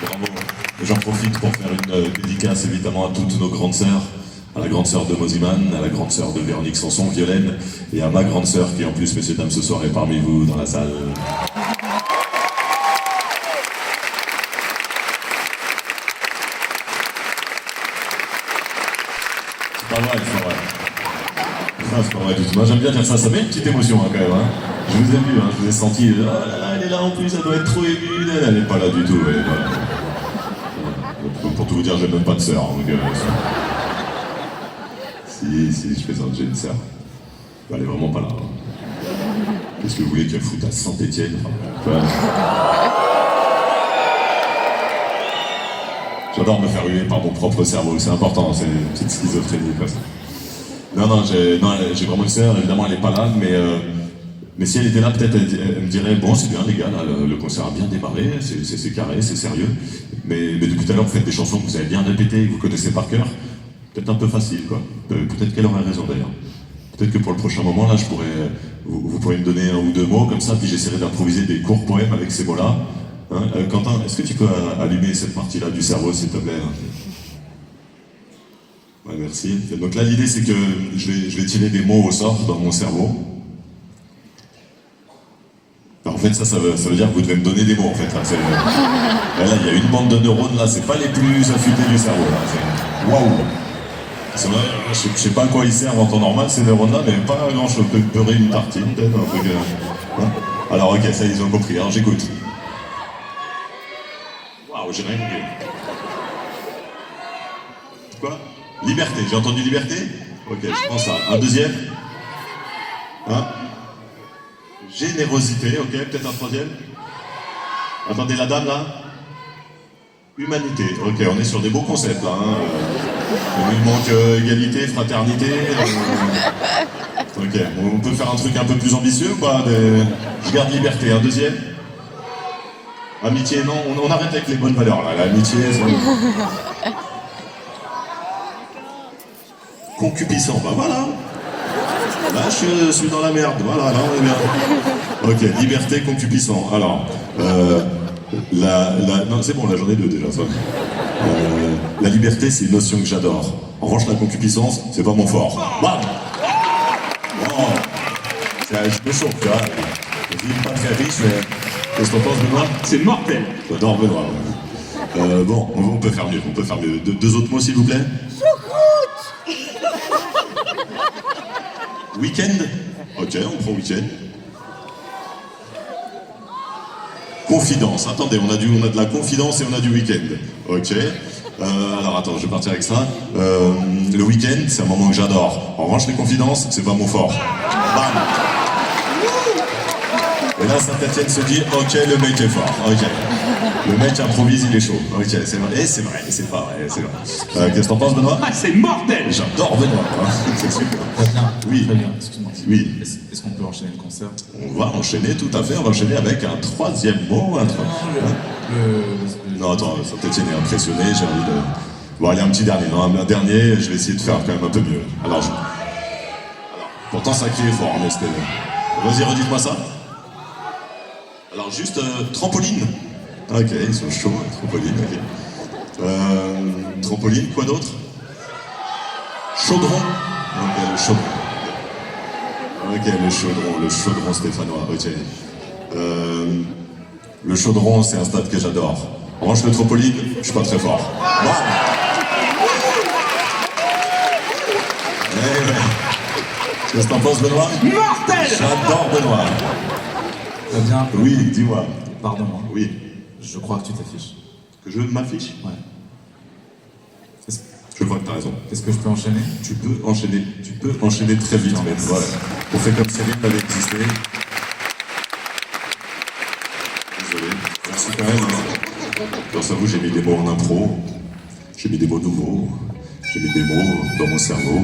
Bravo. J'en profite pour faire une dédicace évidemment à toutes nos grandes sœurs, à la grande sœur de Moziman, à la grande sœur de Véronique Sanson, Violaine, et à ma grande sœur qui en plus, messieurs, dames, ce soir est parmi vous dans la salle. C'est pas vrai, c'est pas vrai. Ah, c'est pas vrai du tout. Moi j'aime bien dire ça, ça met une petite émotion hein, quand même. Hein. Je vous ai vu, hein, je vous ai senti, oh là là, elle est là en plus, elle doit être trop émue, elle n'est pas là du tout. Elle est pas là. Pour tout vous dire, j'ai même pas de sœur. Donc, si, je plaisante, j'ai une sœur. Elle est vraiment pas là. Hein. Qu'est-ce que vous voulez qu'elle foute à Saint-Étienne enfin, j'adore me faire huer par mon propre cerveau, c'est important, c'est une petite schizophrénie comme ça. Non, j'ai vraiment une sœur, évidemment elle est pas là, mais si elle était là, peut-être elle me dirait bon c'est bien les gars, là, le concert a bien démarré, c'est carré, c'est sérieux, mais depuis tout à l'heure vous faites des chansons que vous avez bien répétées, que vous connaissez par cœur, peut-être un peu facile quoi, peut-être qu'elle aurait raison d'ailleurs. Peut-être que pour le prochain moment, là, vous pourrez me donner un ou deux mots comme ça, puis j'essaierai d'improviser des courts poèmes avec ces mots-là. Hein, Quentin, est-ce que tu peux allumer cette partie-là du cerveau, s'il te plaît hein. Ouais, merci. Donc là, l'idée, c'est que je vais tirer des mots au sort dans mon cerveau. Alors, en fait, ça veut dire que vous devez me donner des mots, en fait. Là, il y a une bande de neurones, là, c'est pas les plus affûtés du cerveau. Waouh! C'est vrai, je sais pas à quoi ils servent en temps normal, ces neurones-là, mais pas grand-chose. Beurrer une tartine, peut-être, un truc... hein. Alors, ok, ça, ils ont compris. Alors, j'écoute. Waouh, j'ai rien compris. Quoi? Liberté, j'ai entendu liberté? Ok, je prends ça. Un deuxième? Hein? Générosité, ok, peut-être un troisième? Attendez, la dame, là? Humanité, ok, on est sur des beaux concepts, là. Hein. Il nous manque égalité, fraternité. Ok, on peut faire un truc un peu plus ambitieux ou pas? Je garde liberté, un deuxième? Amitié, non, on arrête avec les bonnes valeurs, là. L'amitié, c'est... Concupissant, bah voilà. Là, je suis dans la merde, voilà, là, on est bien. Ok, liberté, concupissant. Alors, non, c'est bon, là, j'en ai deux déjà, ça. La liberté, c'est une notion que j'adore. En revanche, la concupissance, c'est pas mon fort. Bam! Oh, je me chauffe, tu vois. Je dis pas très riche, mais qu'est-ce que t'en penses, Benoît? C'est mortel! J'adore Benoît. Bon, on peut faire mieux, on peut faire mieux. Deux autres mots, s'il vous plaît? Week-end? Ok, on prend week-end. Confidence. Attendez, on a de la confidence et on a du week-end. Ok. Alors attends, je vais partir avec ça. Le week-end, c'est un moment que j'adore. En revanche, les confidences, c'est pas mon fort. Bam! Et là, Saint-Étienne se dit, ok, le mec est fort. Ok. Le mec improvise, il est chaud. Ok, c'est vrai. Et c'est vrai, c'est pas vrai, c'est vrai. Qu'est-ce que t'en penses, Benoît? Ah, c'est mortel! J'adore Benoît. Hein. C'est super. Très bien. Oui. Très bien, excuse-moi. Oui. Est-ce qu'on peut enchaîner le concert? On va enchaîner, tout à fait. On va enchaîner avec un troisième mot. Non, attends, Saint-Étienne est impressionné. J'ai envie de... Bon, allez, un petit dernier. Non, un dernier, je vais essayer de faire quand même un peu mieux. Alors, pourtant, ça qui est fort, mais c'était... Vas-y, redites-moi ça. Alors, juste trampoline. Ok, ils sont chauds, trampoline, ok. Trampoline, quoi d'autre? Chaudron. Ok, le chaudron. Ok, le chaudron stéphanois, ok. Le chaudron, c'est un stade que j'adore. En revanche, le trampoline, je suis pas très fort. Bon. Ouais. Qu'est-ce que t'en penses, Benoît? Mortel! J'adore Benoît. Très bien. Oui, dis-moi. Pardon, hein. Oui. Je crois que tu t'affiches. Que je m'affiche? Ouais. Je crois que t'as raison. Est-ce que je peux enchaîner? Tu peux enchaîner très vite, même. Voilà. On fait comme si rien n'avait existé. Désolé. Merci quand même. Grâce à vous, j'ai mis des mots en impro. J'ai mis des mots nouveaux. J'ai mis des mots dans mon cerveau.